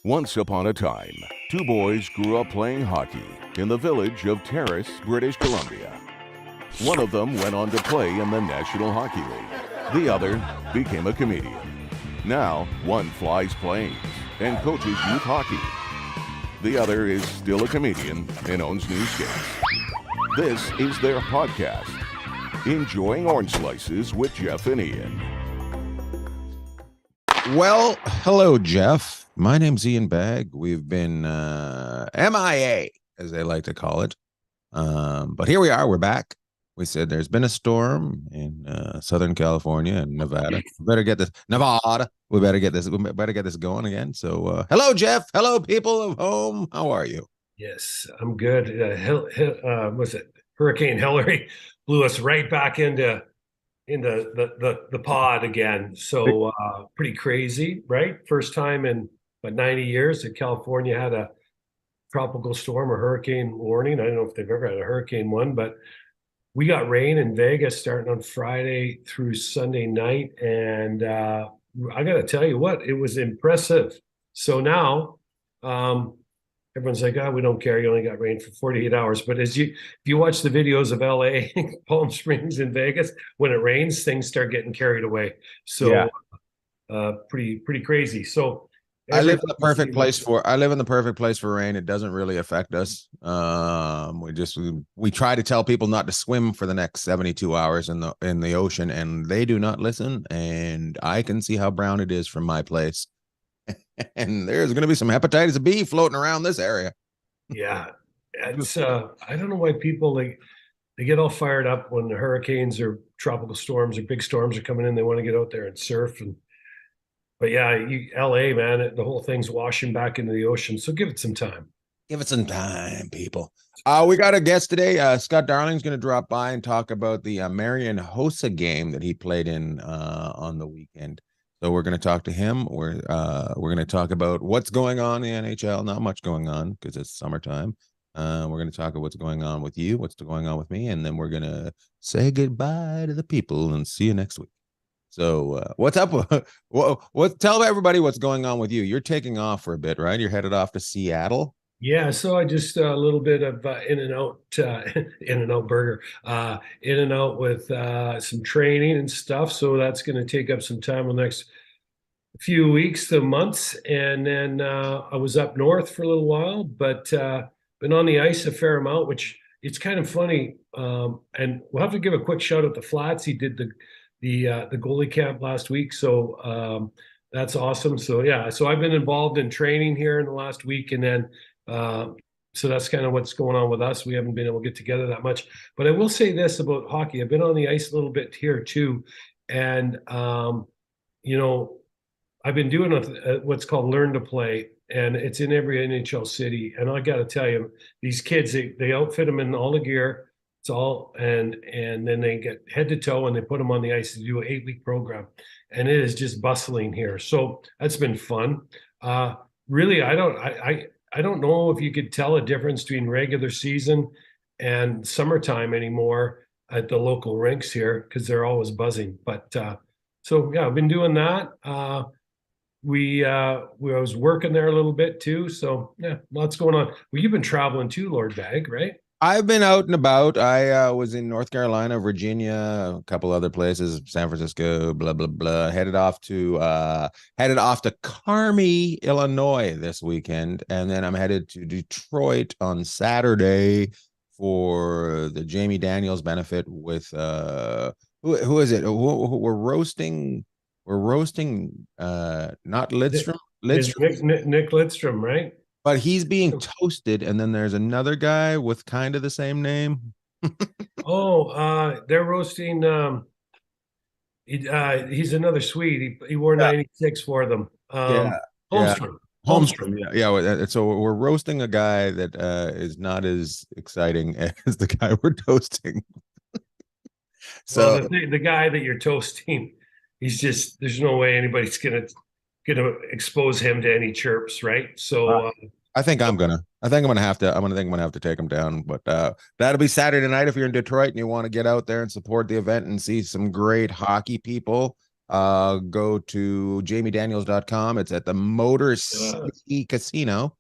Once upon a time, two boys grew up playing hockey in the village of Terrace, British Columbia. One of them went on to play in the National Hockey League. The other became a comedian. Now, one flies planes and coaches youth hockey. The other is still a comedian and owns newsstands. This is their podcast, Enjoying Orange Slices with Jeff and Ian. Well, hello, Jeff. My name's Ian Bagg. We've been MIA, as they like to call it. But here we are. We're back. We said there's been a storm in Southern California and Nevada. We better get this Nevada. We better get this going again. So, hello, Jeff. Hello, people of home. How are you? Yes, I'm good. Was it Hurricane Hillary blew us right back into the pod again. So pretty crazy, right? First time in 90 years that California had a tropical storm or hurricane warning. I don't know if they've ever had a hurricane one, but we got rain in Vegas starting on Friday through Sunday night. And I got to tell you what, it was impressive. So now everyone's like, we don't care. You only got rain for 48 hours. But if you watch the videos of LA, Palm Springs, and Vegas, when it rains, things start getting carried away. So pretty crazy. So I live in the perfect place for rain. It doesn't really affect us. We try to tell people not to swim for the next 72 hours in the ocean, and they do not listen. And I can see how brown it is from my place. And there's going to be some hepatitis B floating around this area. Yeah, it's I don't know why people they get all fired up when the hurricanes or tropical storms or big storms are coming in. They want to get out there and surf. But yeah, LA, man, the whole thing's washing back into the ocean. So give it some time. Give it some time, people. We got a guest today. Scott Darling's going to drop by and talk about the Marian Hossa game that he played in on the weekend. So we're going to talk to him. We're going to talk about what's going on in the NHL. Not much going on because it's summertime. We're going to talk about what's going on with you, what's going on with me, and then we're going to say goodbye to the people and see you next week. So what's up? Tell everybody what's going on with you. You're taking off for a bit, right? You're headed off to Seattle. Yeah, so I just a little bit of In-N-Out burger, In-N-Out with some training and stuff. So that's going to take up some time in the next few weeks to months. And then I was up north for a little while, but been on the ice a fair amount, which it's kind of funny. And we'll have to give a quick shout out to Flats. He did the goalie camp last week. So that's awesome. So yeah, so I've been involved in training here in the last week, and then so that's kind of what's going on with us. We haven't been able to get together that much, but I will say this about hockey. I've been on the ice a little bit here too. And, I've been doing what's called Learn to Play, and it's in every NHL city. And I got to tell you, these kids, they outfit them in all the gear. It's all, and then they get head to toe and they put them on the ice to do an 8-week program. And it is just bustling here. So that's been fun. Really, I don't know if you could tell a difference between regular season and summertime anymore at the local rinks here because they're always buzzing. But so yeah, I've been doing that. I was working there a little bit too. So yeah, lots going on. Well, you've been traveling too, Lord Bagg, right? I've been out and about. I was in North Carolina, Virginia, a couple other places, San Francisco, blah, blah, blah. Headed off to Carmi, Illinois this weekend. And then I'm headed to Detroit on Saturday for the Jamie Daniels benefit with who is it? We're roasting not Lidstrom. Nick Lidstrom, right? But he's being toasted, and then there's another guy with kind of the same name. They're roasting. He's another Swede. He wore 96 for them. Holmstrom. Yeah. So we're roasting a guy that is not as exciting as the guy we're toasting. So the guy that you're toasting, he's just, there's no way anybody's gonna expose him to any chirps, right? So I think I'm gonna have to take him down. But that'll be Saturday night if you're in Detroit and you want to get out there and support the event and see some great hockey people. Go to jamiedaniels.com. It's at the Motor Uh, City Casino.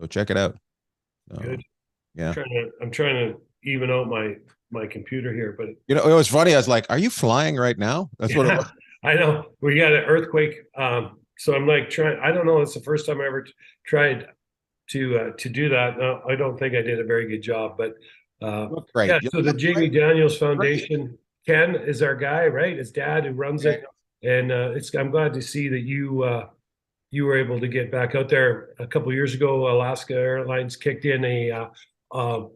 So check it out. So, Good. yeah. I'm trying to even out my computer here, but You know, it was funny. I was like, are you flying right now? That's what it yeah, was. I know we got an earthquake. So I'm like trying. I don't know. It's the first time I ever tried to do that. No, I don't think I did a very good job, but You look great. yeah. You So the look Jamie great. Daniels Great. Foundation, Ken is our guy, right? His dad who runs Yeah. it, and I'm glad to see that you were able to get back out there a couple of years ago. Alaska Airlines kicked in uh,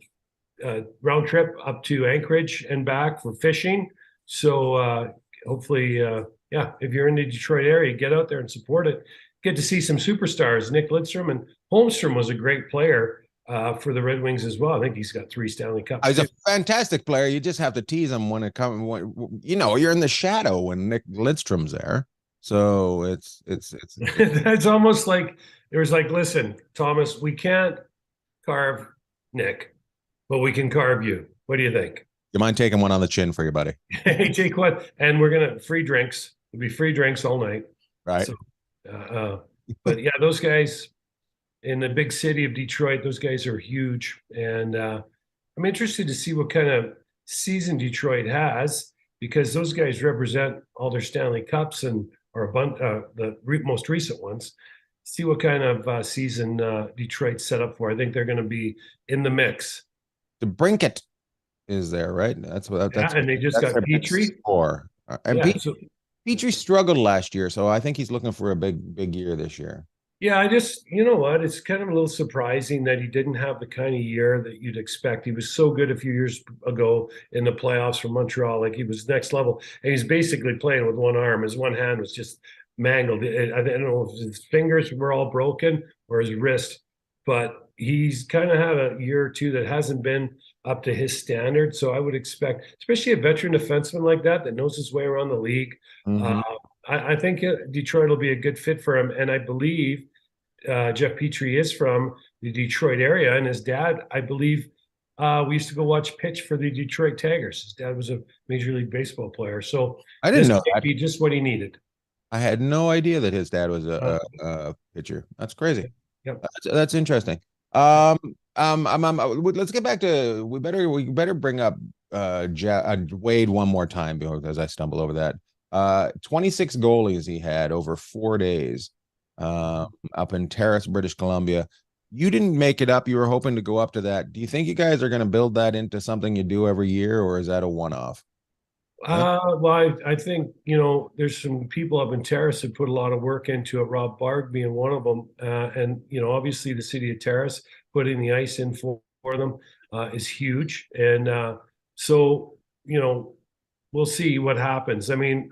round trip up to Anchorage and back for fishing. So hopefully, yeah, if you're in the Detroit area, get out there and support it. Get to see some superstars. Nick Lidstrom and Holmstrom was a great player for the Red Wings as well. I think he's got 3 Stanley Cups He's too. a fantastic player. You just have to tease him when it comes. You know, you're in the shadow when Nick Lidstrom's there. So it's It's almost like there was like, listen, Thomas, we can't carve Nick, but we can carve you. What do you think? you mind taking one on the chin for your buddy, Hey, take one, and we're gonna free drinks. It'll be free drinks all night. right? So, but yeah, those guys in the big city of Detroit, those guys are huge, and I'm interested to see what kind of season Detroit has because those guys represent all their Stanley Cups and or most recent ones. See what kind of season Detroit's set up for. I think they're going to be in the mix. The Brinket is there, right? Yeah, and they just That's got their big Petrie. score. And Yeah, so Petrie struggled last year, so I think he's looking for a big year this year. yeah, you know what? It's kind of a little surprising that he didn't have the kind of year that you'd expect. He was so good a few years ago in the playoffs for Montreal. Like he was next level. And he's basically playing with one arm. His one hand was just mangled. I don't know if his fingers were all broken or his wrist, but he's kind of had a year or two that hasn't been up to his standard. So I would expect, especially a veteran defenseman like that knows his way around the league. Mhm. I think Detroit will be a good fit for him. And I believe Jeff Petrie is from the Detroit area, and his dad, I believe, we used to go watch pitch for the Detroit Tigers. His dad was a Major League Baseball player, so I didn't this know might that. be just what he needed. I had no idea that his dad was Uh, a pitcher. That's crazy. yep. That's interesting. Let's get back to we better bring up Wade one more time because I stumble over that. 26 goalies he had over 4 days up in Terrace, British Columbia. You didn't make it up. You were hoping to go up to that. Do you think you guys are going to build that into something you do every year, or is that a one-off? Well, I think there's some people up in Terrace that put a lot of work into it. Rob Barg being one of them, and obviously the city of Terrace putting the ice in for them is huge. And so we'll see what happens. I mean,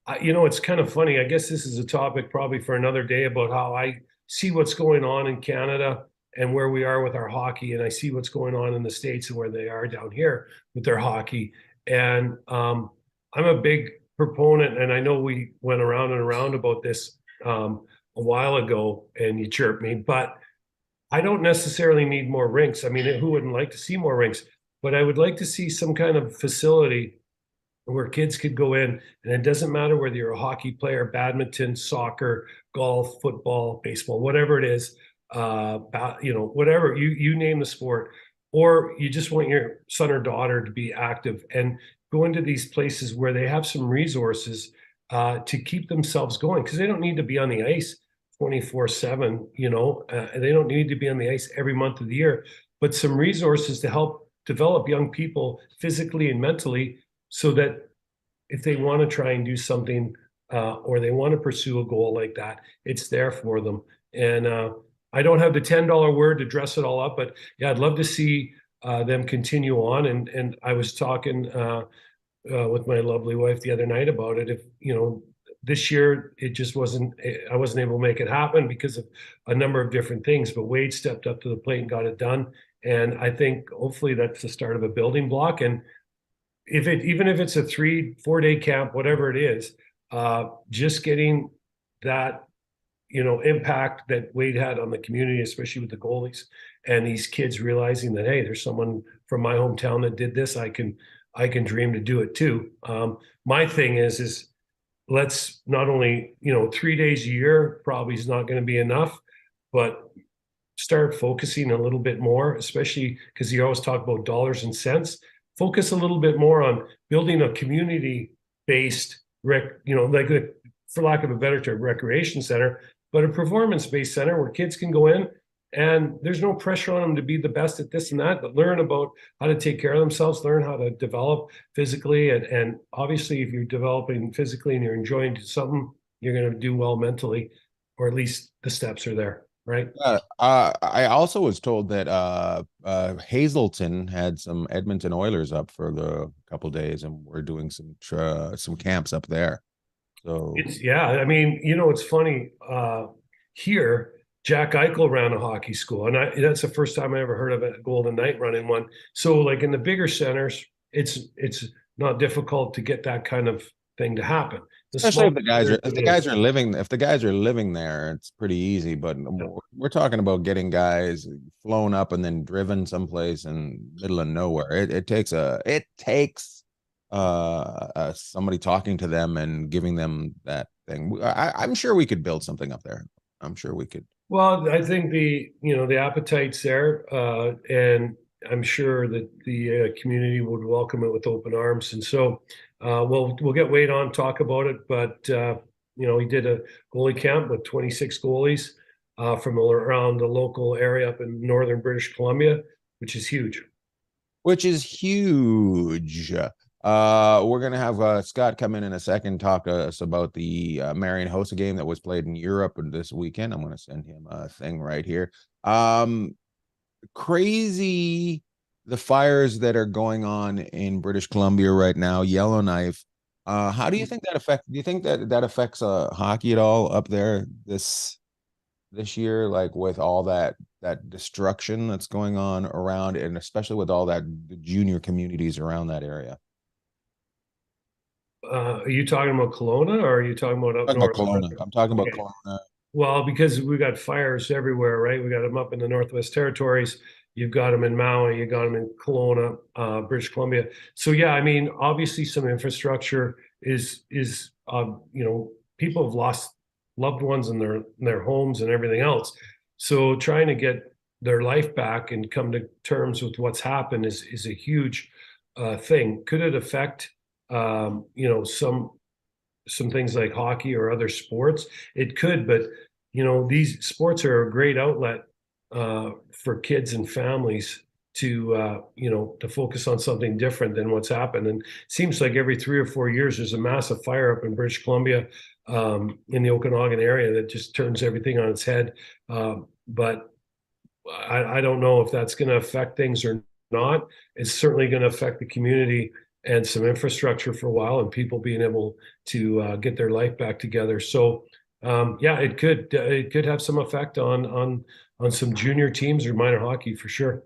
it's kind of funny. I guess this is a topic probably for another day about how I see what's going on in Canada and where we are with our hockey, and I see what's going on in the States and where they are down here with their hockey. And I'm a big proponent, and I know we went around and around about this a while ago, and you chirped me, but I don't necessarily need more rinks. I mean, who wouldn't like to see more rinks? But I would like to see some kind of facility where kids could go in, and it doesn't matter whether you're a hockey player, badminton, soccer, golf, football, baseball, whatever it is, whatever you name the sport, or you just want your son or daughter to be active and go into these places where they have some resources to keep themselves going because they don't need to be on the ice 24/7. They don't need to be on the ice every month of the year, but some resources to help develop young people physically and mentally so that if they want to try and do something or they want to pursue a goal like that, it's there for them. And I don't have the $10 word to dress it all up, but yeah, I'd love to see them continue on. And I was talking with my lovely wife the other night about it. If this year it just wasn't, I wasn't able to make it happen because of a number of different things. But Wade stepped up to the plate and got it done. And I think hopefully that's the start of a building block. And even if it's a 3-4 day camp, whatever it is, just getting that impact that Wade had on the community, especially with the goalies and these kids realizing that, hey, there's someone from my hometown that did this. I can dream to do it too. My thing is let's not only, 3 days a year probably is not going to be enough, but start focusing a little bit more, especially because you always talk about dollars and cents. Focus a little bit more on building a community-based like for lack of a better term, recreation center, but a performance-based center where kids can go in and there's no pressure on them to be the best at this and that, but learn about how to take care of themselves, learn how to develop physically. And obviously, if you're developing physically and you're enjoying something, you're going to do well mentally, or at least the steps are there, right? I also was told that Hazelton had some Edmonton Oilers up for the couple days, and we're doing some camps up there. So I mean, it's funny. Here, Jack Eichel ran a hockey school, and that's the first time I ever heard of a Golden Knight running one. So, like in the bigger centers, it's not difficult to get that kind of thing to happen. Especially if the guys are living there, it's pretty easy. But we're talking about getting guys flown up and then driven someplace in middle of nowhere. It takes somebody talking to them and giving them that thing. I'm sure we could build something up there. I'm sure we could. Well, I think the appetite's there, and I'm sure that the community would welcome it with open arms. And so we'll get Wade on, talk about it. But he did a goalie camp with 26 goalies from around the local area up in northern British Columbia, which is huge. We're gonna have Scott come in a second, talk to us about the Marian Hossa game that was played in Europe this weekend. I'm gonna send him a thing right here. Crazy, the fires that are going on in British Columbia right now. Yellowknife. How do you think that affects? Do you think that affects hockey at all up there this year, like with all that destruction that's going on around, and especially with all that the junior communities around that area? Are you talking about Kelowna, or are you talking about up north? Kelowna. I'm talking about Kelowna. Well, because we got fires everywhere, right? We got them up in the Northwest Territories. You've got them in Maui. You got them in Kelowna, British Columbia. So yeah, I mean, obviously, some infrastructure is people have lost loved ones in their homes and everything else. So trying to get their life back and come to terms with what's happened is a huge thing. Could it affect some things like hockey or other sports? It could, but these sports are a great outlet for kids and families to focus on something different than what's happened. And it seems like every 3 or 4 years there's a massive fire up in British Columbia, in the Okanagan area, that just turns everything on its head. But I don't know if that's going to affect things or not. It's certainly going to affect the community and some infrastructure for a while, and people being able to get their life back together. So it could have some effect on some junior teams or minor hockey for sure.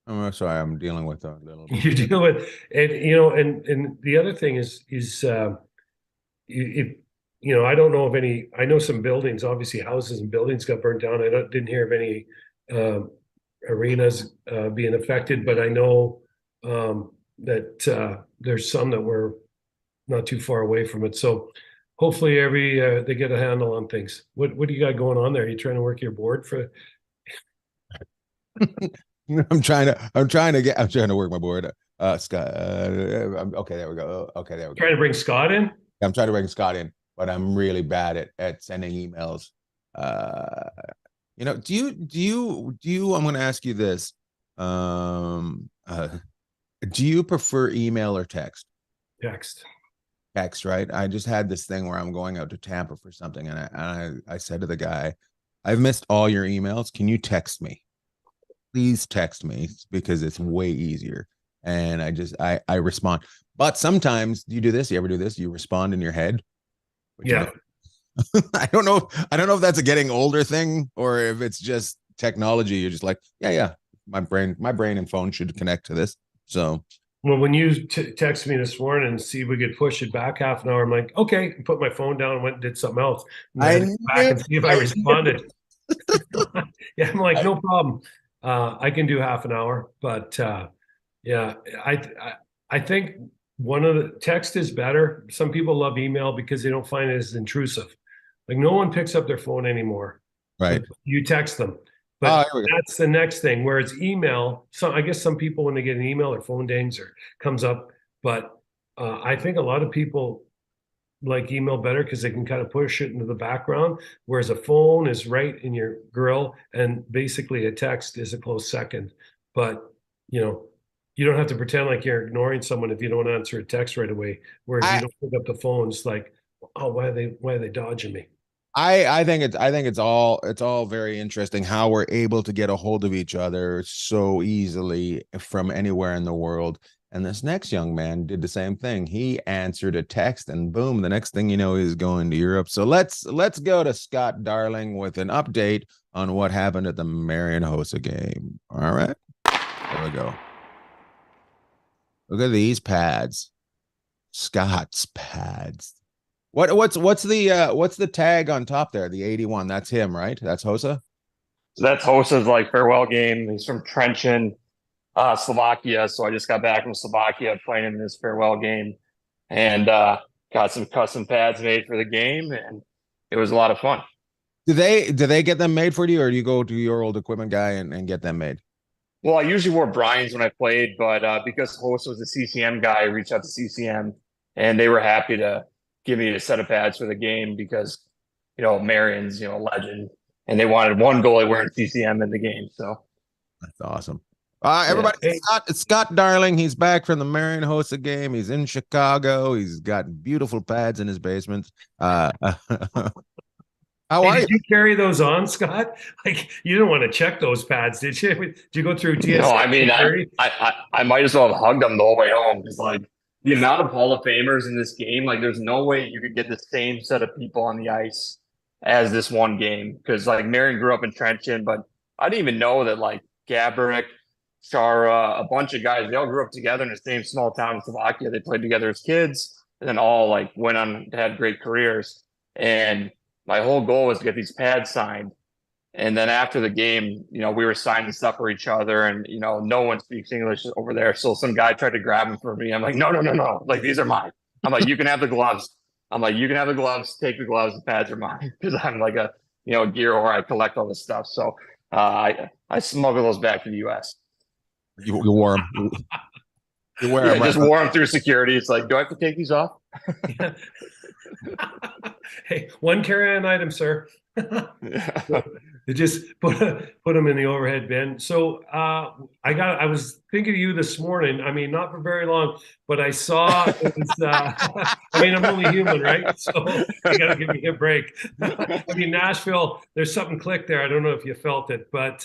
I'm sorry, I'm dealing with a little bit. You deal with, and the other thing is I don't know of any. I know some buildings, obviously houses and buildings got burned down. I didn't hear of any arenas being affected, but I know that there's some that were not too far away from it. So hopefully they get a handle on things. What do you got going on there? Are you trying to work your board for? I'm trying to work my board. Scott. Okay, there we go. Trying to bring Scott in? I'm trying to bring Scott in, but I'm really bad at sending emails. Do you, I'm going to ask you this. Do you prefer email or text? Text, right? I just had this thing where I'm going out to Tampa for something, and I said to the guy, I've missed all your emails. Can you text me? Please text me, because it's way easier. And I respond. But sometimes you do this. You ever do this? You respond in your head. Yeah. I don't know if that's a getting older thing or if it's just technology. You're just like, yeah. My brain and phone should connect to this. So. Well, when you text me this morning and see if we could push it back half an hour, I'm like, okay, put my phone down and went and did something else. And back and see if I responded. Yeah, I'm like, no problem. I can do half an hour, but I think one of the text is better. Some people love email because they don't find it as intrusive. Like no one picks up their phone anymore. Right. You text them. Oh, But here we go. that's the next thing. Whereas email, so I guess some people when they get an email, their phone dings or comes up. But I think a lot of people like email better because they can kind of push it into the background. Whereas a phone is right in your grill, and basically a text is a close second. But you know, you don't have to pretend like you're ignoring someone if you don't answer a text right away. Whereas you I don't pick up the phone, it's like, oh, why are they dodging me? I think it's all very interesting how we're able to get a hold of each other so easily from anywhere in the world. And this next young man did the same thing. He answered a text and boom, the next thing you know, he's going to Europe. So let's go to Scott Darling with an update on what happened at the Marian Hossa game. All right. There we go. Look at these pads. Scott's pads. What's the tag on top there? The 81. That's him, right? That's Hossa. So that's Hossa's like farewell game. He's from Trenčín, Slovakia. So I just got back from Slovakia playing in this farewell game, and got some custom pads made for the game, and it was a lot of fun. Do they get them made for you, or do you go to your old equipment guy and get them made? Well, I usually wore Brian's when I played, but because Hossa was a CCM guy, I reached out to CCM, and they were happy to give me a set of pads for the game because Marian's a legend, and they wanted one goalie wearing CCM in the game. So That's awesome. Everybody, Hey, Scott Darling, he's back from the Marian Hossa game. He's in Chicago. He's got beautiful pads in his basement. How are you? did you carry those on, Scott? Like you didn't want to check those pads, did you? Did you go through TSA no, I mean security? I might as well have hugged them the whole way home because like the amount of Hall of Famers in this game, like there's no way you could get the same set of people on the ice as this one game because like Marion grew up in Trenton, but I didn't even know that like Gabrick, Chara, a bunch of guys, they all grew up together in the same small town in Slovakia. They played together as kids and then all like went on to have great careers. And my whole goal was to get these pads signed. And then after the game, we were signing stuff for each other, and no one speaks English over there. So some guy tried to grab them for me. I'm like, no, no, no, no. Like these are mine. I'm like, you can have the gloves. I'm like, you can have the gloves. Take the gloves. The pads are mine because I'm like a gear whore. I collect all this stuff. So I smuggle those back to the U.S. You wore them. You wear Yeah, them right. just wore them through security. It's like, do I have to take these off? Hey, one carry-on item, sir. Yeah. They just put them in the overhead bin. So I was thinking of you this morning. I mean, not for very long, but I saw it was. I mean, I'm only human, right? So you got to give me a break. I mean, Nashville. There's something clicked there. I don't know if you felt it, but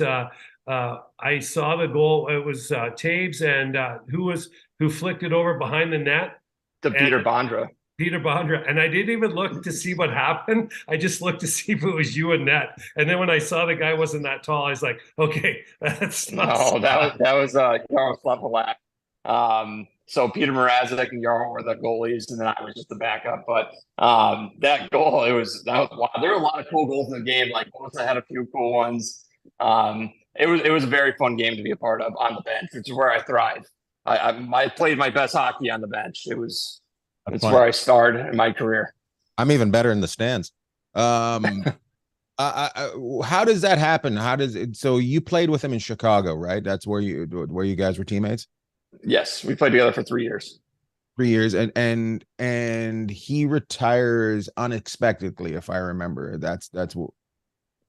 I saw the goal. It was Taves and who flicked it over behind the net. To Peter Bondra. Peter Bondra. And I didn't even look to see what happened. I just looked to see if it was you and net. And then when I saw the guy wasn't that tall, I was like, okay, that's not. No, that was Jarl Slepalak. So Peter Mrazek and Jarl were the goalies, and then I was just the backup. But that goal, that was wow. There were a lot of cool goals in the game. Like Hossa had a few cool ones. It was a very fun game to be a part of on the bench, which is where I thrive. I played my best hockey on the bench. It's where I started in my career. I'm even better in the stands. How does that happen? How does it? So you played with him in Chicago, right? That's where you guys were teammates. Yes, we played together for 3 years. 3 years, and he retires unexpectedly, if I remember. That's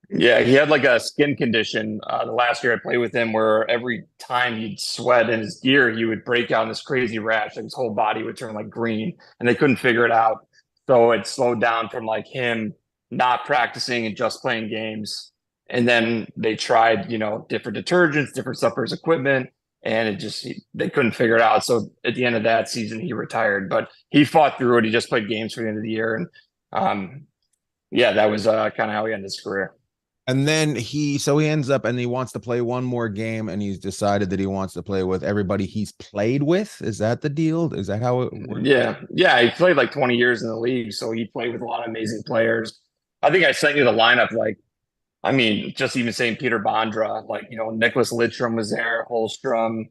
Yeah, he had like a skin condition the last year I played with him where every time he'd sweat in his gear, he would break out in this crazy rash. Like his whole body would turn like green and they couldn't figure it out. So it slowed down from like him not practicing and just playing games. And then they tried, different detergents, different stuff for his equipment, and they couldn't figure it out. So at the end of that season, he retired, but he fought through it. He just played games for the end of the year. And yeah, that was kind of how he ended his career. And then he ends up and he wants to play one more game, and he's decided that he wants to play with everybody he's played with. Is that the deal? Is that how it works? Yeah. He played like 20 years in the league, so he played with a lot of amazing players. I think I sent you the lineup. Like, I mean, just even saying Peter Bondra, like Nicholas Lidstrom was there, Holstrom,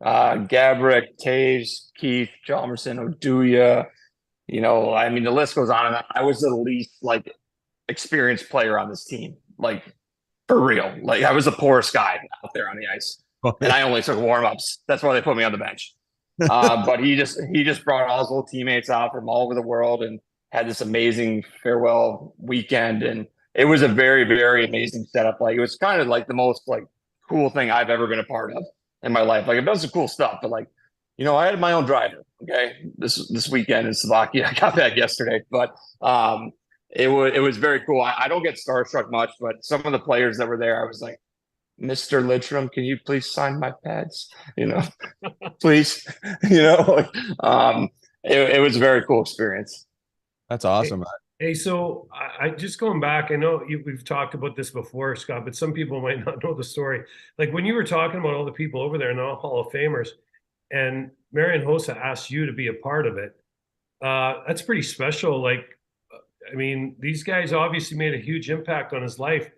Gabrick, Taves, Keith, Chalmerson, Oduya. I mean, the list goes on and on. I was the least like experienced player on this team, like for real. Like I was the poorest guy out there on the ice, and I only took warm-ups. That's why they put me on the bench. But he just brought all his old teammates out from all over the world and had this amazing farewell weekend, and it was a very, very amazing setup. Like it was kind of like the most like cool thing I've ever been a part of in my life. Like it does some cool stuff, but like I had my own driver. Okay, this weekend in Slovakia, I got back yesterday, but it was very cool. I don't get starstruck much, but some of the players that were there, I was like, Mr. Lidstrom, can you please sign my pads? Please. It was a very cool experience. That's awesome. Hey, so I just going back, I know we've talked about this before, Scott, but some people might not know the story. Like when you were talking about all the people over there and all Hall of Famers, and Marian Hossa asked you to be a part of it, that's pretty special. Like, I mean, these guys obviously made a huge impact on his life.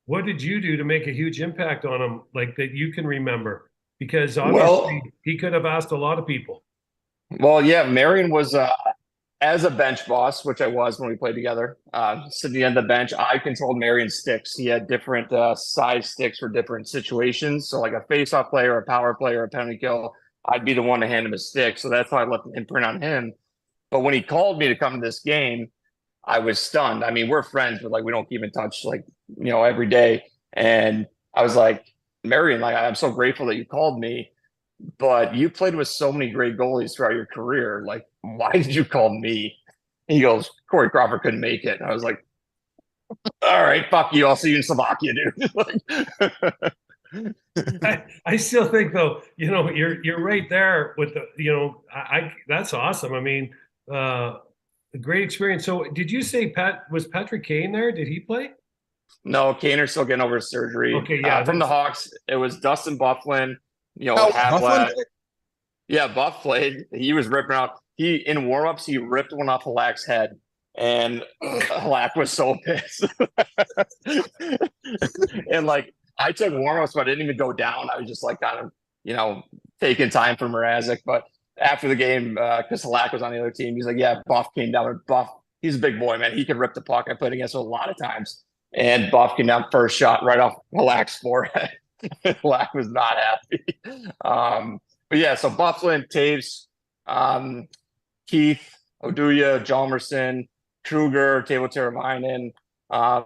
What did you do to make a huge impact on him, like that you can remember? Because obviously he could have asked a lot of people. Well, yeah, Marian was as a bench boss, which I was when we played together. Sitting at the bench, I controlled Marian's sticks. He had different size sticks for different situations. So like a face-off player, a power player, a penalty kill, I'd be the one to hand him a stick. So that's why I left an imprint on him. But when he called me to come to this game, I was stunned. I mean, we're friends, but like we don't keep in touch like, every day. And I was like, Marian, like I'm so grateful that you called me, but you played with so many great goalies throughout your career. Like, why did you call me? And he goes, Corey Crawford couldn't make it. And I was like, all right, fuck you. I'll see you in Slovakia, dude. I still think though, you're right there with the, that's awesome. I mean, a great experience. So did you say was Patrick Kane there? Did he play? No, Kaner's still getting over his surgery. Okay, yeah. From the Hawks, it was Dustin Bufflin, Bufflin? Yeah, Buff played. He was ripping out. In warm-ups, he ripped one off Halak's head. And Halak was so pissed. And like I took warm-ups, but I didn't even go down. I was just like kind of, taking time for Mrazek. But after the game, because Halak was on the other team, he's like, yeah, Buff came down. And Buff, he's a big boy, man. He can rip the puck. I played against him a lot of times. And Buff came down first shot right off Halak's forehead. Halak was not happy. But yeah, so Bufflin, Taves, Keith, Oduya, Jalmerson, Kruger, Teuvo Teravainen.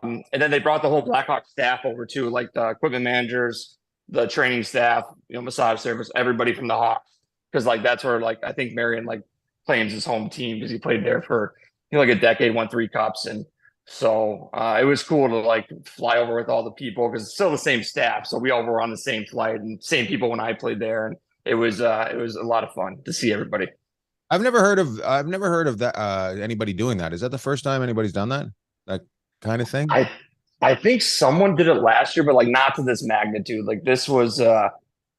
And then they brought the whole Blackhawk staff over too, like the equipment managers, the training staff, massage service, everybody from the Hawks. Because like that's where like I think Marian like claims his home team because he played there for like a decade, won 3 cups, and so it was cool to like fly over with all the people because it's still the same staff. So we all were on the same flight and same people when I played there, and it was a lot of fun to see everybody. I've never heard of that anybody doing that. Is that the first time anybody's done that kind of thing? I think someone did it last year, but like not to this magnitude. Like this was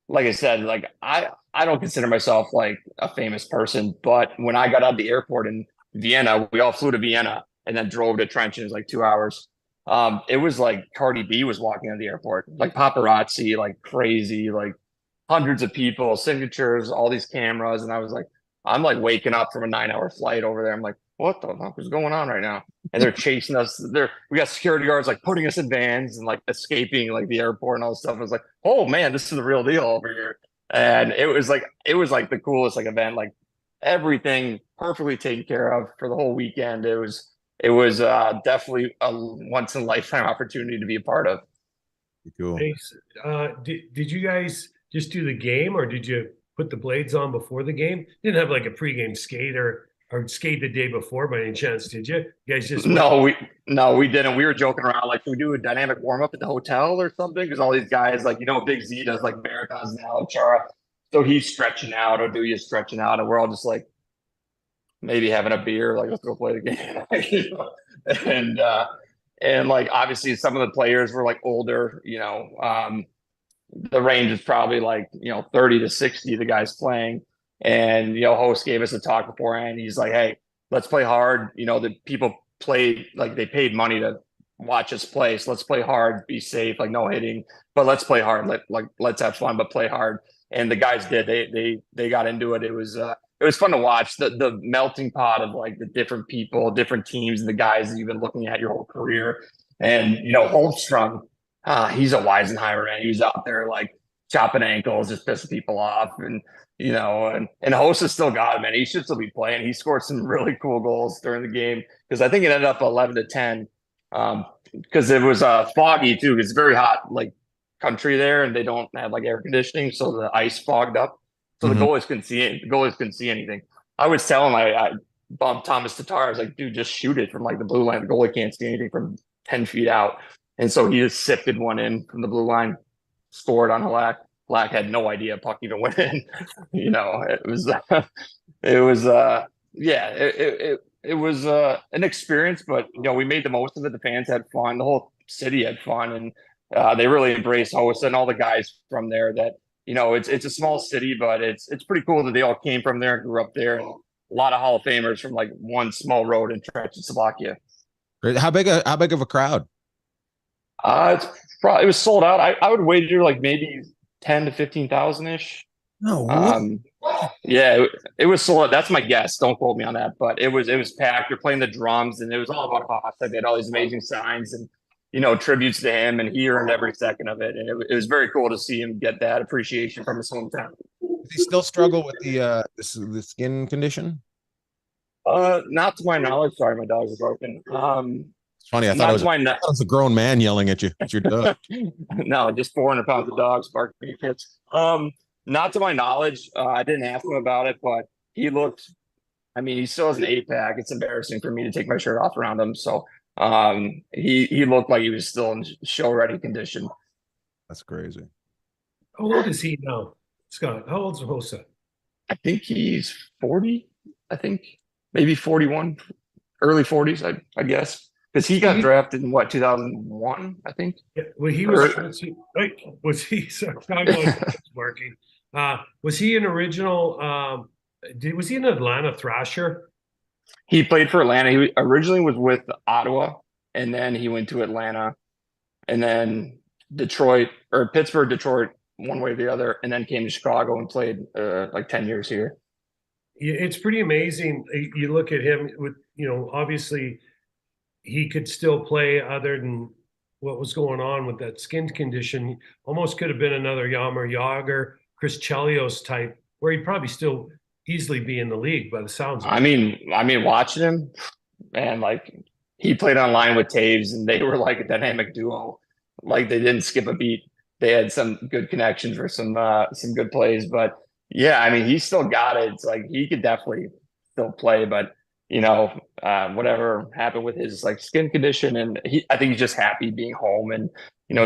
like I said, like I don't consider myself like a famous person, but when I got out of the airport in Vienna, we all flew to Vienna and then drove to Trenton. It was like 2 hours. It was like Cardi B was walking out the airport, like paparazzi, like crazy, like hundreds of people, signatures, all these cameras. And I was like, I'm like waking up from a 9-hour flight over there. I'm like, what the fuck is going on right now? And they're chasing us. We got security guards like putting us in vans and like escaping like the airport and all this stuff. I was like, oh man, this is the real deal over here. And it was like the coolest like event, like everything perfectly taken care of for the whole weekend. It was definitely a once in a lifetime opportunity to be a part of. Cool. Thanks. Did you guys just do the game, or did you put the blades on before the game? You didn't have like a pregame skate or skate the day before by any chance, did you? You guys just No, we didn't. We were joking around like, can we do a dynamic warm up at the hotel or something? Because all these guys, like, Big Z does like marathons now, Chara. So he's stretching out, Oduya's stretching out, and we're all just like maybe having a beer, like let's go play the game. And like obviously some of the players were like older, the range is probably like 30 to 60, the guys playing. And host gave us a talk beforehand. He's like, hey, let's play hard. The people played, like they paid money to watch us play, so let's play hard, be safe, like no hitting, but let's play hard. Let's have fun, but play hard. and the guys did. They got into it. It was fun to watch the melting pot of like the different people, different teams, and the guys that you've been looking at your whole career. And Holmstrom, he's a Weisenheimer, man. He was out there like chopping ankles, just pissing people off, and Hossa still got him, and he should still be playing. He scored some really cool goals during the game because I think it ended up 11-10. Because it was foggy too. It's very hot, like country there, and they don't have like air conditioning, so the ice fogged up. So the goalies couldn't see it. The goalies couldn't see anything. I was telling I bumped Thomas Tatar. I was like, dude, just shoot it from like the blue line. The goalie can't see anything from 10 feet out. And so he just sifted one in from the blue line, scored on Halak. Halak had no idea puck even went in. It was an experience, but we made the most of it. The fans had fun. The whole city had fun, and they really embraced Hossa and all the guys from there. That it's a small city, but it's pretty cool that they all came from there and grew up there. And a lot of Hall of Famers from like one small road in Czechoslovakia. How big of a crowd? It was sold out. I would wager like maybe 10 to 15,000 ish. No. Yeah, it was sold out. That's my guess. Don't quote me on that, but it was packed. You're playing the drums, and it was all about Hossa. They had all these amazing signs and tributes to him, and he earned every second of it. And it was very cool to see him get that appreciation from his hometown. Does he still struggle with the skin condition? Not to my knowledge. Sorry, my dogs are broken. It's funny. I thought it was a grown man yelling at you. It's your dog. No, just 400 pounds of dogs barking at kids. Not to my knowledge. I didn't ask him about it, but he looked. I mean, he still has an 8-pack. It's embarrassing for me to take my shirt off around him. So he looked like he was still in show ready condition. That's crazy. How old is he now, Scott? How old's Hossa? I think he's 40. I think maybe 41, early 40s. I guess because he got drafted in 2001. I think. Yeah, well, he was. Was he? Sorry, working. Was he an original? Was he an Atlanta Thrasher? He played for Atlanta. He originally was with Ottawa, and then he went to Atlanta, and then Detroit or Pittsburgh, Detroit, one way or the other, and then came to Chicago and played like 10 years here. Yeah, it's pretty amazing. You look at him with, obviously he could still play other than what was going on with that skin condition. Almost could have been another Jaromir Jagr, Chris Chelios type, where he'd probably still easily be in the league by the sounds of it. I mean, watching him, man, like he played on line with Taves, and they were like a dynamic duo. Like they didn't skip a beat. They had some good connections for some good plays, but yeah, I mean, he still got it. It's like he could definitely still play, but whatever happened with his like skin condition, and I think he's just happy being home and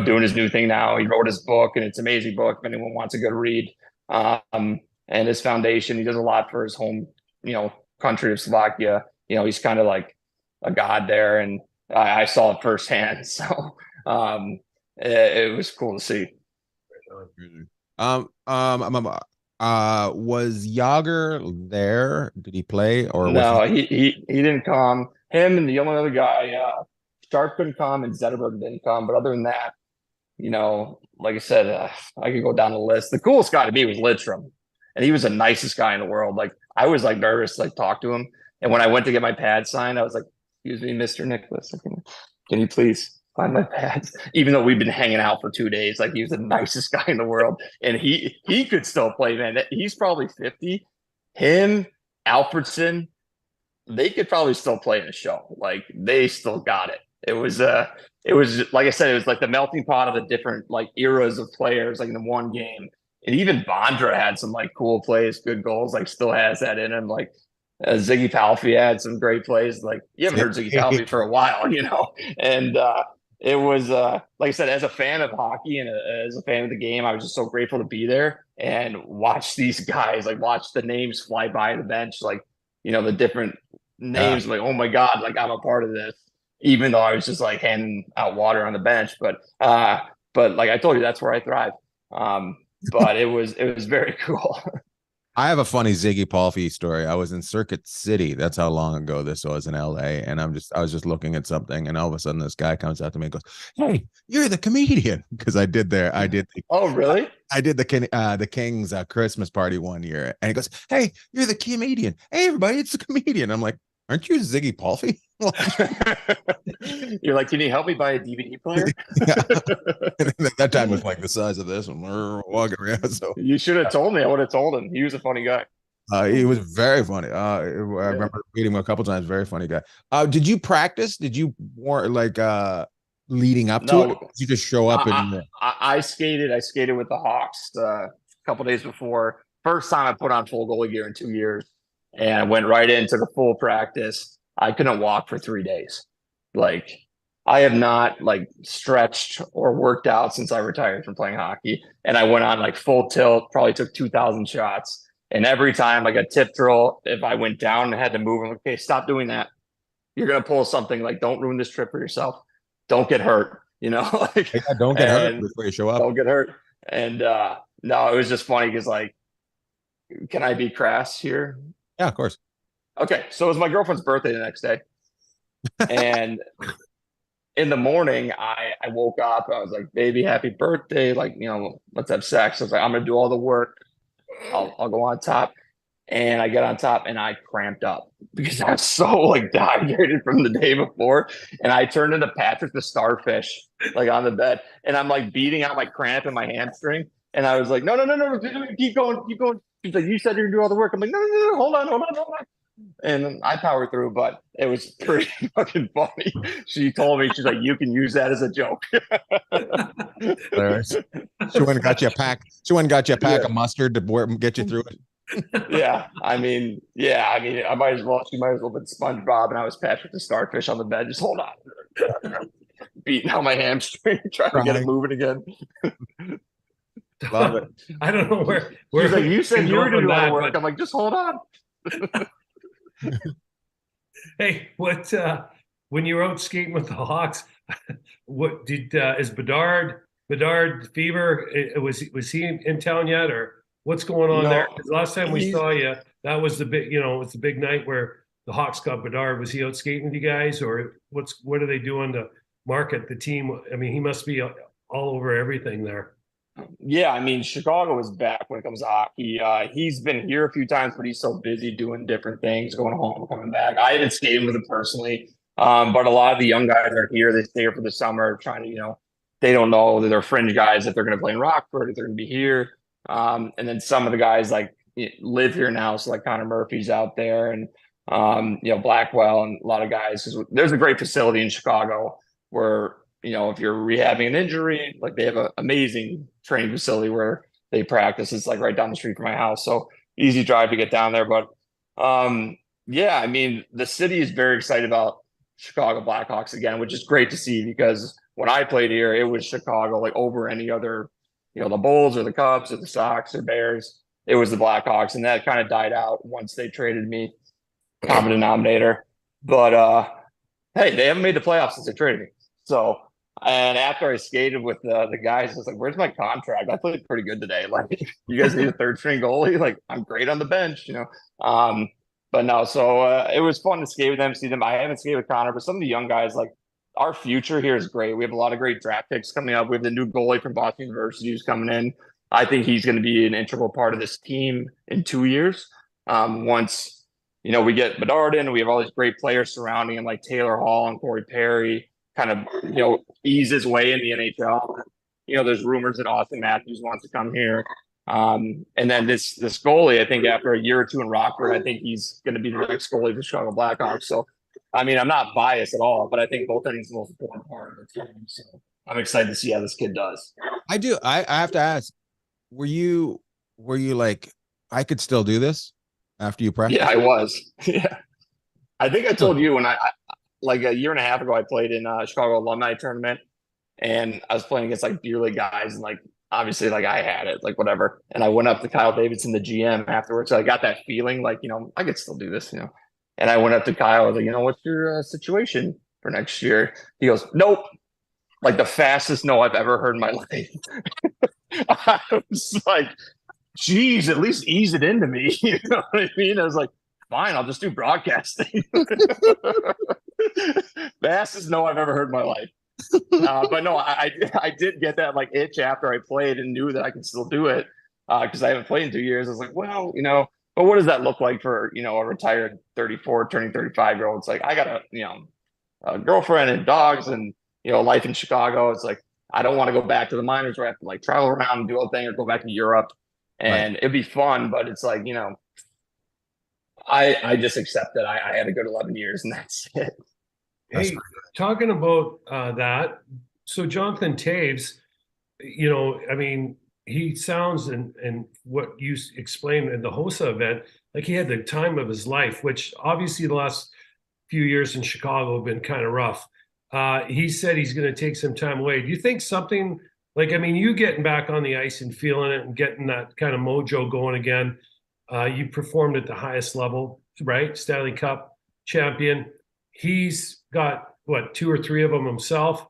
doing his new thing now. He wrote his book, and it's an amazing book if anyone wants a good read. And his foundation, he does a lot for his home, country of Slovakia. He's kind of like a god there, and I saw it firsthand. So it was cool to see. Was Yager there? Did he play or no? He didn't come. Him and the only other guy, Sharp couldn't come, and Zetterberg didn't come. But other than that, like I said, I could go down the list. The coolest guy to me was Lidstrom, and he was the nicest guy in the world. Like I was like nervous to like talk to him, and when I went to get my pad signed, I was like, "Excuse me, Mr. Nicholas, can you please find my pads?" Even though we've been hanging out for 2 days, like he was the nicest guy in the world, and he could still play, man. He's probably 50. Him, Alfredson, they could probably still play in a show. Like they still got it. It was like I said, it was like the melting pot of the different like eras of players, like in the one game. And even Bondra had some like cool plays, good goals, like still has that in him. Like Ziggy Palffy had some great plays. Like you haven't heard Ziggy Palffy for a while, and it was like I said, as a fan of hockey and as a fan of the game, I was just so grateful to be there and watch these guys, like watch the names fly by the bench, like the different names, like oh my god, like I'm a part of this, even though I was just like handing out water on the bench. But like I told you, that's where I thrive. But it was very cool. I have a funny Ziggy Palfy story. I was in Circuit City. That's how long ago this was in LA. And I was just looking at something, and all of a sudden this guy comes out to me and goes, "Hey, you're the comedian." Because Oh, really? I did the King's Christmas party one year, and he goes, "Hey, you're the comedian. Hey, everybody, it's the comedian." I'm like, "Aren't you Ziggy Palfy?" You're like, can you help me buy a DVD player? At that time was like the size of this one. Walking around, so You should have told me. I would have told him. He was a funny guy. he was very funny. I remember meeting him a couple times. Very funny guy. Did you practice? Did you more like leading up to it? No, Did you just show up and I skated. I skated with the Hawks a couple days before. First time I put on full goalie gear in 2 years, and I went right into the full practice. I couldn't walk for 3 days. Like I have not like stretched or worked out since I retired from playing hockey, and I went on like full tilt. Probably took 2,000 shots, and every time like a tip drill, if I went down and had to move, I'm like, okay, stop doing that. You're gonna pull something. Like, don't ruin this trip for yourself. Don't get hurt. Like yeah, don't get hurt before you show up. don't get hurt. And no, it was just funny because like, can I be crass here? Yeah, of course. Okay, so it was my girlfriend's birthday the next day, and in the morning I woke up. I was like, "Baby, happy birthday!" Like, let's have sex. I was like, "I'm gonna do all the work. I'll go on top." And I get on top and I cramped up because I was so like dehydrated from the day before. And I turned into Patrick the Starfish, like on the bed. And I'm like beating out my cramp in my hamstring. And I was like, no, keep going, keep going. She's like, you said you're gonna do all the work. I'm like, no, hold on. And I powered through, but it was pretty fucking funny. She told me, she's like, you can use that as a joke. She went and got you a pack. She went and got you a pack of mustard to get you through it. I mean, I might as well. She might as well have been SpongeBob, and I was Patrick the Starfish on the bed. Just hold on, beating out my hamstring, trying to get it moving again. Love it. I don't know where. She's like, you said you were doing all the work. But... I'm like, just hold on. Hey, what? When you were out skating with the Hawks, what did is Bedard Fever? Was he in town yet, or? What's going on there? Because last time we saw you, that was the big, it was the big night where the Hawks got Bedard. Was he out skating with you guys, or what are they doing to market the team? I mean, he must be all over everything there. Yeah, I mean, Chicago is back when it comes to hockey. He's been here a few times, but he's so busy doing different things, going home, coming back. I haven't skated with him personally, but a lot of the young guys are here. They stay here for the summer, trying to, they don't know that they're fringe guys if they're going to play in Rockford, if they're going to be here. And then some of the guys like live here now. So like Connor Murphy's out there, and Blackwell, and a lot of guys. There's a great facility in Chicago where, if you're rehabbing an injury, like they have an amazing training facility where they practice. It's like right down the street from my house. So easy drive to get down there. But I mean, the city is very excited about Chicago Blackhawks again, which is great to see, because when I played here, it was Chicago like over any other, the Bulls or the Cubs or the Sox or Bears. It was the Blackhawks, and that kind of died out once they traded me. Common denominator. But hey, they haven't made the playoffs since they traded me. So, and after I skated with the guys, I was like, where's my contract? I played pretty good today. Like, you guys need a third string goalie? Like, I'm great on the bench, But no, so it was fun to skate with them, see them. I haven't skated with Connor, but some of the young guys, like, our future here is great. We have a lot of great draft picks coming up. We have the new goalie from Boston University who's coming in. I think he's going to be an integral part of this team in 2 years. Once, we get Bedard in, we have all these great players surrounding him, like Taylor Hall and Corey Perry, kind of, ease his way in the NHL. There's rumors that Austin Matthews wants to come here. And then this goalie, I think after a year or two in Rockford, I think he's going to be the next goalie for the Chicago Blackhawks. So, I mean, I'm not biased at all, but I think goaltending is the most important part of the team. So I'm excited to see how this kid does. I do. I have to ask, were you like, I could still do this after you practice? Yeah, I was. Yeah. I think I told you when I like a year and a half ago, I played in a Chicago alumni tournament, and I was playing against like beer league guys, and like, obviously, like I had it, like whatever. And I went up to Kyle Davidson, the GM, afterwards. So I got that feeling like, I could still do this, And I went up to Kyle. I was like, what's your situation for next year? He goes, nope. Like the fastest no I've ever heard in my life. I was like, geez, at least ease it into me. You know what I mean? I was like, fine, I'll just do broadcasting. Fastest no I've ever heard in my life. But no, I did get that like itch after I played and knew that I could still do it because I haven't played in 2 years. I was like, well, but what does that look like for a retired 34 turning 35-year-old? It's like I got a girlfriend and dogs and life in Chicago. It's like I don't want to go back to the minors where I have to like travel around and do a thing or go back to Europe. And it'd be fun, but it's like I just accept that I had a good 11 years and that's it. Hey, talking about that, so Jonathan Taves, I mean, he sounds and what you explained in the Hossa event, like he had the time of his life, which obviously the last few years in Chicago have been kind of rough. He said he's going to take some time away. Do you think something like, I mean, you getting back on the ice and feeling it and getting that kind of mojo going again, you performed at the highest level, right? Stanley Cup champion. He's got what, 2 or 3 of them himself.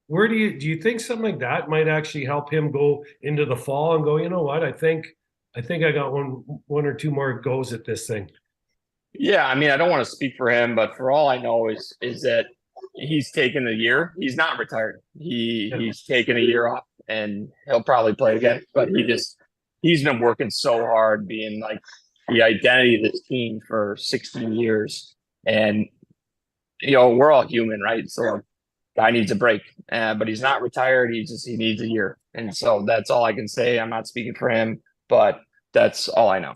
Where do you think something like that might actually help him go into the fall and go, you know what? I think I got one or 2 more goes at this thing. Yeah, I mean, I don't want to speak for him, but for all I know is that he's taken a year. He's not retired. He's taken a year off and he'll probably play again. But he's been working so hard being like the identity of this team for 16 years. And we're all human, right? So guy needs a break, but he's not retired. He needs a year. And so that's all I can say. I'm not speaking for him, but that's all I know.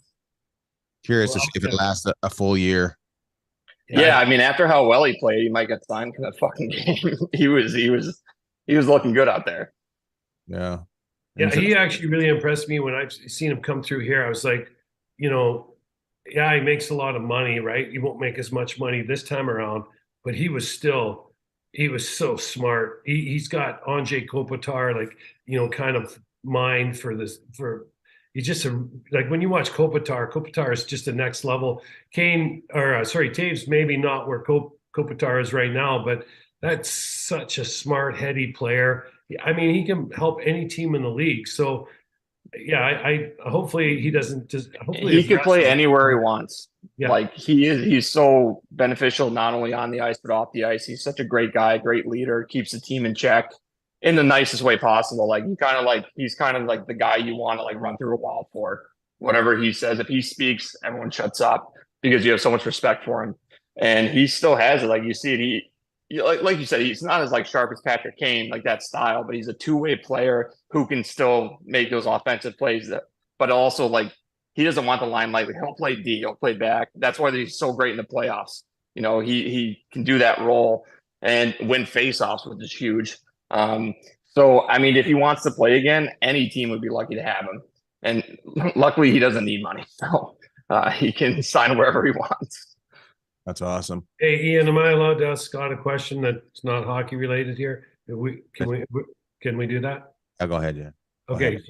Curious to see if it lasts a full year. Yeah, I mean, after how well he played, he might get signed for that fucking game. he was looking good out there. Yeah. Yeah, he actually really impressed me when I've seen him come through here. I was like, yeah, he makes a lot of money, right? He won't make as much money this time around, but he was so smart. He's got Andrei Kopitar, like, kind of mind for this, he's just like when you watch Kopitar is just the next level. Taves maybe not where Kopitar is right now, but that's such a smart, heady player. I mean, he can help any team in the league. So, yeah, I hopefully he doesn't just. Hopefully he can play anywhere he wants. Yeah. Like he's so beneficial not only on the ice but off the ice. He's such a great guy, great leader, keeps the team in check in the nicest way possible. Like he's kind of like the guy you want to like run through a wall for. Whatever he says, if he speaks, everyone shuts up because you have so much respect for him. And he still has it. Like you see it. Like you said, he's not as like sharp as Patrick Kane, like that style, but he's a two-way player who can still make those offensive plays. But also like he doesn't want the limelight. He'll play D, he'll play back. That's why he's so great in the playoffs. He can do that role and win faceoffs, which is huge. So I mean, if he wants to play again, any team would be lucky to have him. And luckily, he doesn't need money, so he can sign wherever he wants. That's awesome. Hey, Ian, am I allowed to ask Scott a question that's not hockey related here? Can we do that? I'll go ahead, yeah. Okay,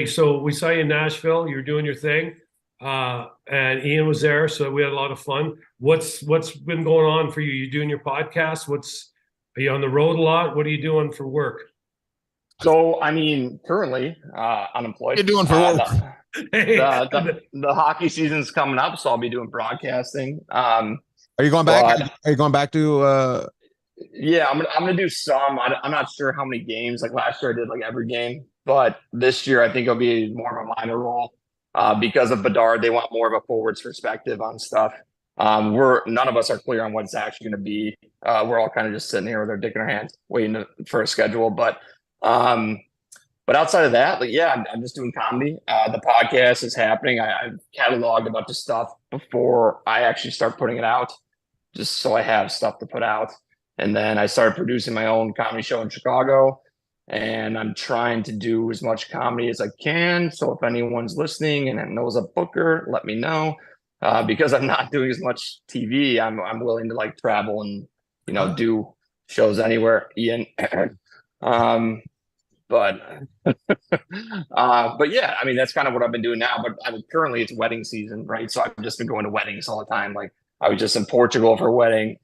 so we saw you in Nashville. You were doing your thing, and Ian was there, so we had a lot of fun. What's been going on for you? You doing your podcast? Are you on the road a lot? What are you doing for work? So, I mean, currently unemployed. What are you doing for work? The hockey season's coming up, so I'll be doing broadcasting. Are you going back? Are you going back to? Yeah, I'm gonna do some. I'm not sure how many games. Like last year, I did like every game, but this year I think it'll be more of a minor role because of Bedard. They want more of a forwards perspective on stuff. None of us are clear on what it's actually going to be. We're all kind of just sitting here with our dick in our hands, waiting for a schedule. But outside of that, like yeah, I'm just doing comedy. The podcast is happening. I've cataloged a bunch of stuff before I actually start putting it out, just so I have stuff to put out. And then I started producing my own comedy show in Chicago, and I'm trying to do as much comedy as I can. So if anyone's listening and knows a booker, let me know. Because I'm not doing as much TV, I'm willing to like travel and do shows anywhere, Ian. But yeah, I mean that's kind of what I've been doing now. But currently it's wedding season, right? So I've just been going to weddings all the time. Like I was just in Portugal for a wedding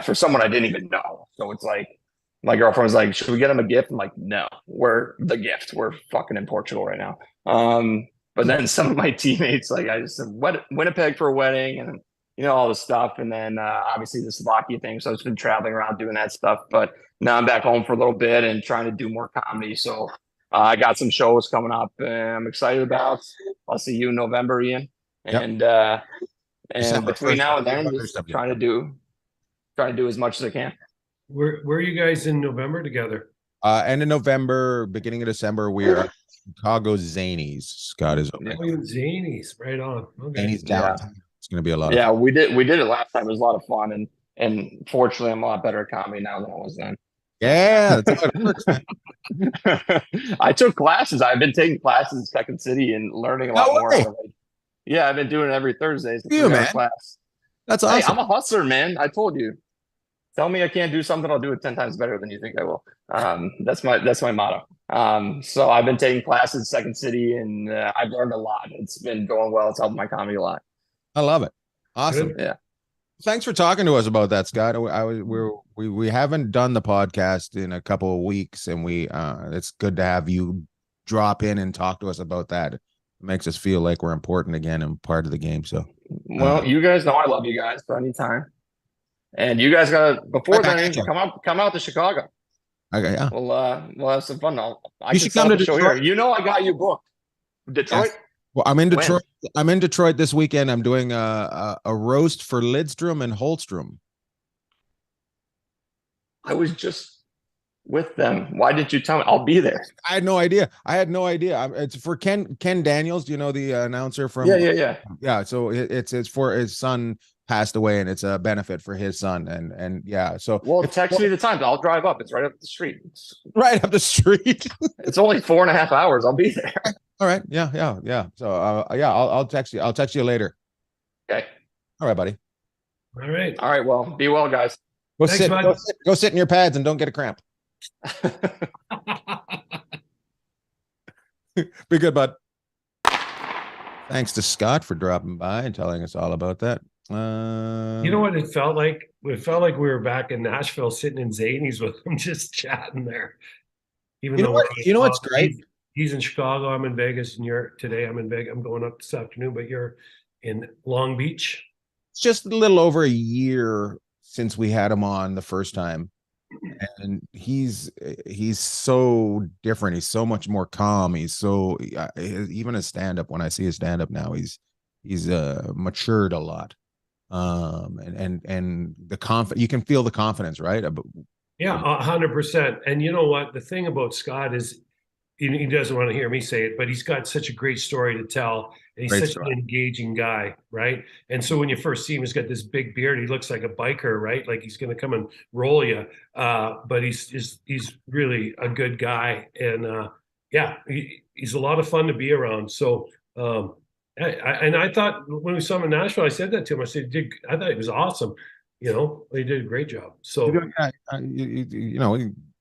for someone I didn't even know. So it's like my girlfriend was like, "Should we get him a gift?" I'm like, "No, we're the gift. We're fucking in Portugal right now." But then some of my teammates, like I just said, Winnipeg for a wedding and, all this stuff. And then obviously the Slovakia thing. So I've just been traveling around doing that stuff. But now I'm back home for a little bit and trying to do more comedy. So I got some shows coming up I'm excited about. I'll see you in November, Ian. Yep. And between now and then, just trying to do as much as I can. Where are you guys in November together? End of November, beginning of December, we are at Chicago Zanies. Scott is Oh, Zanies, right on. Okay. Zanies downtown. Yeah. It's going to be a lot of fun. we did it last time. It was a lot of fun. And fortunately, I'm a lot better at comedy now than I was then. Yeah, that's how it works. I took classes. I've been taking classes in Second City and learning a lot more. Yeah, I've been doing it every Thursday. Man. Class. That's awesome. Hey, I'm a hustler, man. I told you. Tell me I can't do something, I'll do it 10 times better than you think I will. That's my motto. So I've been taking classes in Second City, and I've learned a lot. It's been going well. It's helped my comedy a lot. I love it. Awesome. Good. Yeah. Thanks for talking to us about that, Scott. We haven't done the podcast in a couple of weeks, and it's good to have you drop in and talk to us about that. It makes us feel like we're important again and part of the game. So, well, you guys know I love you guys. So anytime. And you guys gotta come out to Chicago. Okay, yeah. We'll have some fun. You should come to Detroit. Here. I got you booked. Detroit. Yes. Well, I'm in Detroit. I'm in Detroit this weekend. I'm doing a roast for Lidstrom and Holstrom. I was just with them. Why didn't you tell me? I'll be there. I had no idea. It's for Ken Daniels. Do you know the announcer from? Yeah. So it's for his son passed away, and it's a benefit for his son. And yeah. So text me the time. I'll drive up. It's right up the street. Right up the street. It's only 4.5 hours. I'll be there. All right. Yeah. So I'll text you. I'll text you later. Okay. All right, buddy. All right. Well, be well, guys. Go sit in your pads and don't get a cramp. Be good, bud. Thanks to Scott for dropping by and telling us all about that. You know what it felt like? It felt like we were back in Nashville sitting in Zanies with him, just chatting there. Even though what's great? He's in Chicago. I'm in Vegas, and today I'm in Vegas. I'm going up this afternoon, but you're in Long Beach. It's just a little over a year since we had him on the first time, and he's so different. He's so much more calm. He's so even a stand-up. When I see his stand-up now, he's matured a lot. And the you can feel the confidence, right? Yeah, 100%. And you know what? The thing about Scott is he doesn't want to hear me say it, but he's got such a great story to tell. And he's such an engaging guy, right? And so when you first see him, he's got this big beard. He looks like a biker, right? Like he's going to come and roll you. But he's really a good guy. And he's a lot of fun to be around. So I thought when we saw him in Nashville, I said that to him. I said, I thought he was awesome. He did a great job. So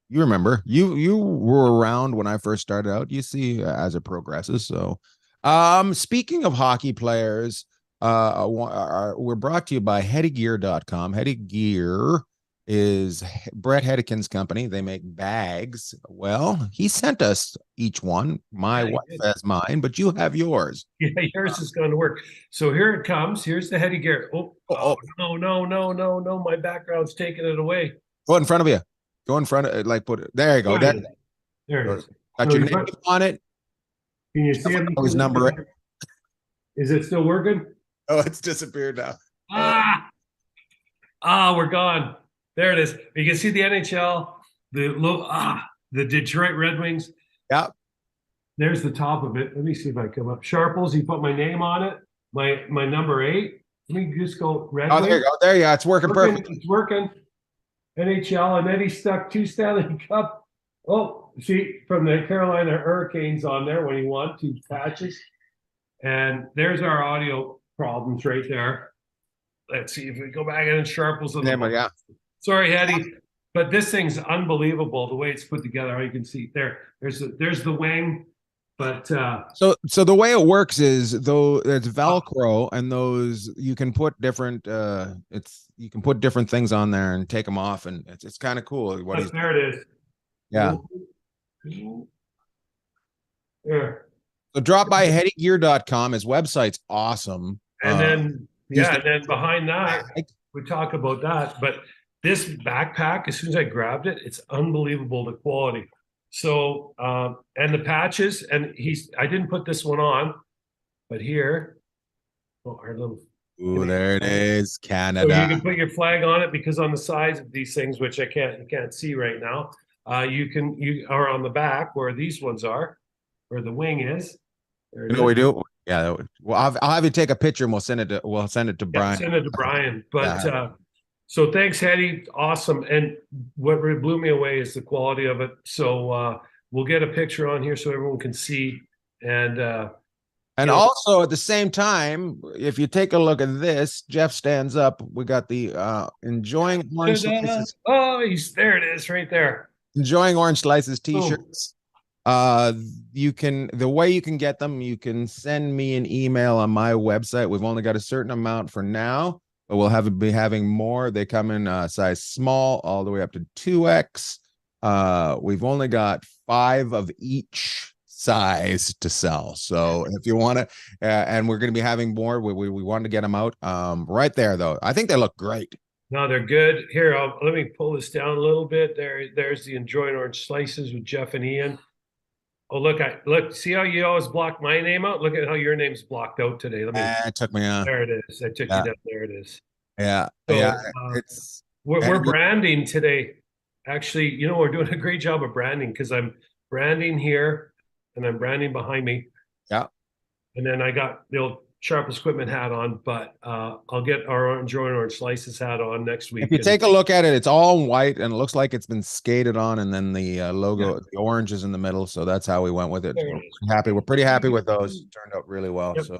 you remember you were around when I first started out. You see as it progresses. So speaking of hockey players, we're brought to you by headygear.com. Headygear is Brett Hedikin's company. They make bags. Well, he sent us each one. My wife has mine, but you have yours. Yeah, yours is going to work. So here it comes. Here's the Heady Gear. Oh, no. My background's taking it away. Go in front of you. Go in front of put it. There you go. There it is. Got your name on it. Can you see it? His number. Is it still working? Oh, it's disappeared now. We're gone. There it is. You can see the NHL, the Detroit Red Wings. Yep. There's the top of it. Let me see if I come up. Sharples, he put my name on it. My number 8. Let me just go Red Wings. There you go. There you go. It's working perfect. It's working. NHL, and then he stuck 2 Stanley Cup. Oh, see, from the Carolina Hurricanes on there when he won 2 patches. And there's our audio problems right there. Let's see if we go back in and Sharples on the Sorry, Hetty, but this thing's unbelievable the way it's put together. You can see there's the wing, but so the way it works is though it's Velcro, and those you can put different you can put different things on there and take them off, and it's kind of cool. There it is. Yeah. There. So drop by headygear.com. His website's awesome. And then, he's yeah, the- and then behind that, we talk about that. But this backpack, as soon as I grabbed it, it's unbelievable, the quality. So, and the patches, and I didn't put this one on, but here, oh, our little. Ooh, there it is, So Canada. you can put your flag on it, because on the sides of these things, which you can't see right now, you are on the back where these ones are, where the wing is. There it You know what we is. do? Yeah. Well, I'll have you take a picture and we'll send it to Yeah, Brian. send it to Brian. But Yeah. so thanks, Hetty. Awesome. And what really blew me away is the quality of it. So we'll get a picture on here so everyone can see. And And you know, also at the same time, if you take a look at this, Jeff stands up. We got the enjoying orange slices, oh, there it is, right there. enjoying orange slices Boom. t-shirts. The way you can get them, you can send me an email on my website. We've only got a certain amount for now, but we'll be having more. They come in size small all the way up to 2X. We've only got 5 of each size to sell. So if you want to, and we're going to be having more, we wanted to get them out right there though. I think they look great. No, they're good. Here, let me pull this down a little bit. There's the enjoying orange slices with Jeff and Ian. Oh, look, see how you always block my name out? Look at how your name's blocked out today. Let me, It took me there it is. I took you down. There it is. yeah. So, It's we're branding today. Actually, we're doing a great job of branding, because I'm branding here and I'm branding behind me. Yeah. And then I got the old Sharpest Equipment hat on, but I'll get our enjoying orange slices hat on next week. If you take a look at it, it's all white and it looks like it's been skated on, and then the logo, the orange is in the middle. So that's how we went with it. We're pretty happy with those. It turned out really well. Yep. So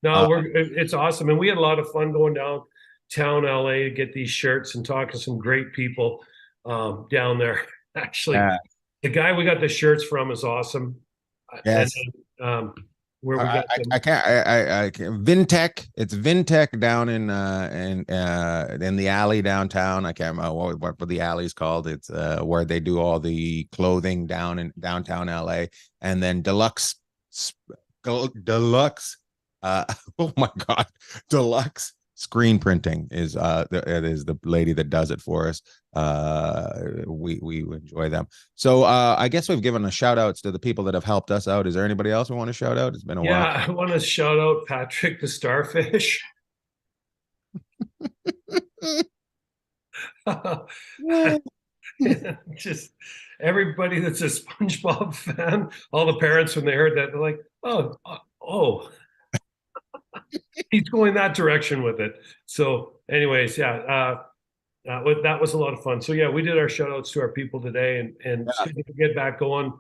no, it's awesome. And we had a lot of fun going downtown LA to get these shirts and talking to some great people down there. Actually, the guy we got the shirts from is awesome. Yes. And where we got them. I can't Vintech. It's Vintech down in the alley downtown. I can't remember what the alley's called. It's where they do all the clothing down in downtown LA. And then Deluxe oh my God, Deluxe Screen Printing is the lady that does it for us. We enjoy them. So I guess we've given a shout outs to the people that have helped us out. Is there anybody else we want to shout out? It's been a while. Yeah, I want to shout out Patrick the Starfish. Just everybody that's a SpongeBob fan, all the parents, when they heard that, they're like, oh. He's going that direction with it. So anyways, yeah, that was a lot of fun. So yeah, we did our shout outs to our people today, and it's good to get back going.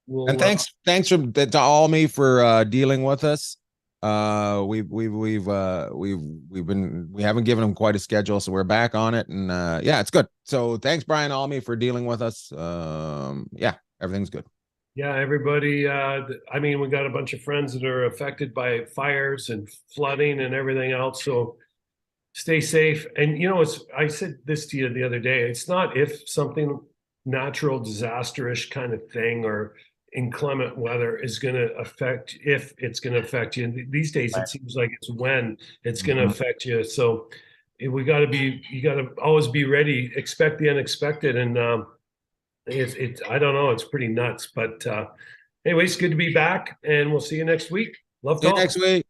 And thanks to Almi for dealing with us. We haven't given him quite a schedule, so we're back on it, and yeah, it's good. So thanks, Brian Almi, for dealing with us. Yeah, everything's good. Yeah, everybody. I mean, we got a bunch of friends that are affected by fires and flooding and everything else. So stay safe. And I said this to you the other day. It's not if something natural disasterish kind of thing or inclement weather is going to affect, if it's going to affect you. And these days, it seems like it's when it's going to affect you. So you got to always be ready, expect the unexpected. And it's I don't know, it's pretty nuts. But anyways, good to be back, and we'll see you next week. Love talk. See you next week.